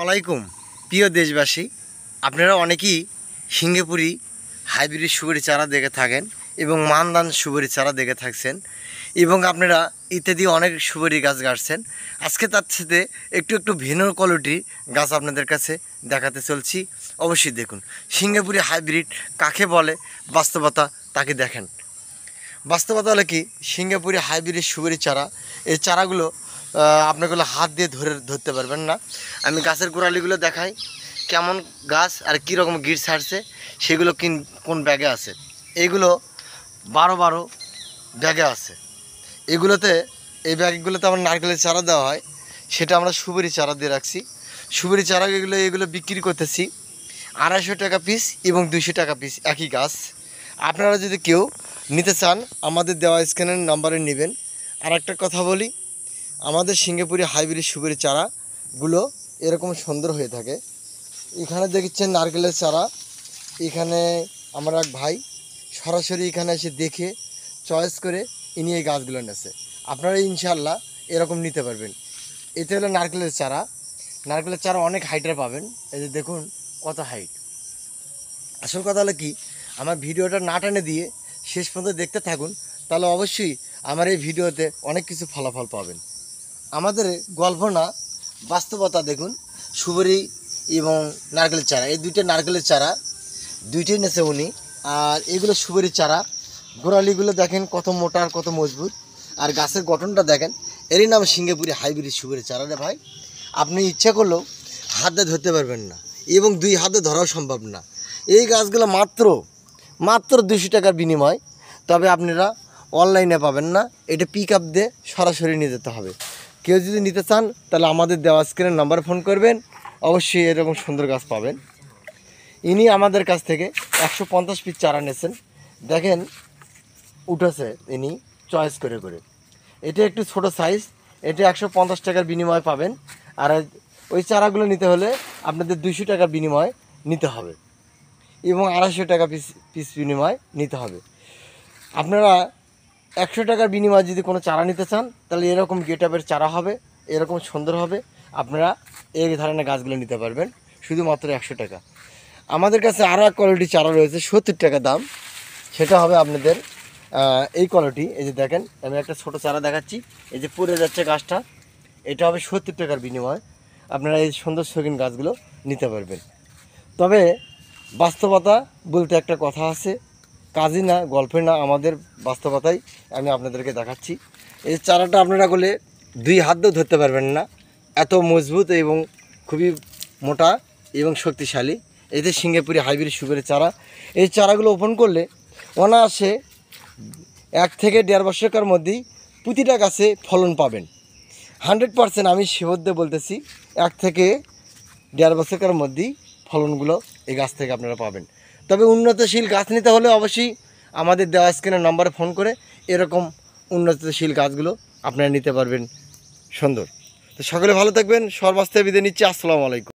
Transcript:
আলাইকুম প্রিয় দেশবাসী, আপনারা অনেকেই সিঙ্গাপুরি হাইব্রিড সুপারি চারা দেখে থাকেন এবং মানদান সুপারি চারা দেখে থাকছেন এবং আপনারা ইত্যাদি অনেক সুপারি গাছ গাছছেন। আজকে তার সাথে একটু ভিন্ন কোয়ালিটির গাছ আপনাদের কাছে দেখাতে চলছি। অবশ্যই দেখুন সিঙ্গাপুরি হাইব্রিড কাকে বলে, বাস্তবতা তাকে দেখেন। বাস্তবতা হলো কি, সিঙ্গাপুরি হাইব্রিড সুপারি চারা, এই চারাগুলো আপনাগুলো হাত দিয়ে ধরতে পারবেন না। আমি গাছের গোড়ালিগুলো দেখাই, কেমন গাছ আর কীরকম গিট ছাড়ছে, সেগুলো কোন ব্যাগে আছে। এইগুলো 12 ব্যাগে আছে। এই ব্যাগগুলোতে আমার নারকেলের চারা দেওয়া হয়, সেটা আমরা সুপারি চারা দিয়ে রাখছি। সুপারি চারা এগুলো বিক্রি করতেছি 250 টাকা পিস এবং 200 টাকা পিস, একই গাছ। আপনারা যদি কেউ নিতে চান আমাদের দেওয়া স্ক্যানের নাম্বারে নেবেন। আর একটা কথা বলি, আমাদের সিঙ্গাপুরি হাইব্রিড সুপারি চারাগুলো এরকম সুন্দর হয়ে থাকে। এখানে দেখছেন নারকেলের চারা, এখানে আমার এক ভাই সরাসরি এখানে এসে দেখে চয়েস করে ইনি এই গাছগুলো নেছে। আপনারা ইনশাল্লাহ এরকম নিতে পারবেন। এটা হলো নারকেলের চারা। নারকেলের চারা অনেক হাইটের পাবেন, এই যে দেখুন কত হাইট। আসল কথা হলো কি, আমার ভিডিওটা না টেনে দিয়ে শেষ পর্যন্ত দেখতে থাকুন, তাহলে অবশ্যই আমার এই ভিডিওতে অনেক কিছু ফলাফল পাবেন। আমাদের গল্প না, বাস্তবতা দেখুন। সুপারি এবং নারকেলের চারা, এই দুইটা নারকেলের চারা দুইটাই নেছে উনি। আর এগুলো সুপারি চারা, গোড়ালিগুলো দেখেন কত মোটা আর কত মজবুত, আর গাছের গঠনটা দেখেন। এরই নাম সিঙ্গাপুরি হাইব্রিড সুপারি চারা। রে ভাই, আপনি ইচ্ছা করলেও হাতে ধরতে পারবেন না এবং 2 হাতে ধরাও সম্ভব না। এই গাছগুলো মাত্র 200 টাকার বিনিময়। তবে আপনারা অনলাইনে পাবেন না, এটা পিক আপ দিয়ে সরাসরি নিয়ে যেতে হবে। কেউ যদি নিতে চান তাহলে আমাদের দেওয়া স্ক্রিনের নাম্বারে ফোন করবেন, অবশ্যই এরকম সুন্দর গাছ পাবেন। ইনি আমাদের কাছ থেকে 150 পিস চারা নিয়েছেন, দেখেন উঠেছে ইনি চয়েস করে। এটা একটু ছোট সাইজ, এটা 150 টাকার বিনিময় পাবেন। আর ওই চারাগুলো নিতে হলে আপনাদের 200 টাকার বিনিময় নিতে হবে এবং 250 টাকা পিস বিনিময় নিতে হবে। আপনারা 100 টাকার বিনিময়ে যদি কোনো চারা নিতে চান তাহলে এরকম গেটআপের চারা হবে, এরকম সুন্দর হবে। আপনারা এই ধরনের গাছগুলো নিতে পারবেন শুধুমাত্র 100 টাকা। আমাদের কাছে আরও এক কোয়ালিটি চারা রয়েছে 70 টাকা দাম, সেটা হবে আপনাদের এই কোয়ালিটি। এই যে দেখেন, আমি একটা ছোট চারা দেখাচ্ছি, এই যে পড়ে যাচ্ছে গাছটা, এটা হবে 70 টাকার বিনিময়। আপনারা এই সুন্দর শৌখিন গাছগুলো নিতে পারবেন। তবে বাস্তবতা বলতে একটা কথা আছে, কাজই না গল্পে না, আমাদের বাস্তবতাই আমি আপনাদেরকে দেখাচ্ছি। এই চারাটা আপনারা করলে 2 হাত দিয়েও ধরতে পারবেন না, এত মজবুত এবং খুবই মোটা এবং শক্তিশালী। এতে সিঙ্গাপুরি হাইব্রিড সুপারি চারা। এই চারাগুলো ওপেন করলে অনায়াসে 1 থেকে 1.5 বছরের মধ্যেই প্রতিটা গাছে ফলন পাবেন। 100% আমি শিওর দিয়ে বলতেছি, 1 থেকে 1.5 বছরের মধ্যেই ফলনগুলো এই গাছ থেকে আপনারা পাবেন। তবে উন্নতশীল গাছ নিতে হলে অবশ্যই আমাদের দেওয়া স্ক্রিনের নাম্বারে ফোন করে এরকম উন্নতশীল গাছগুলো আপনারা নিতে পারবেন সুন্দর। তো সকলে ভালো থাকবেন, সর্বাস্তে বিদায় নিচ্ছি। আসসালামু আলাইকুম।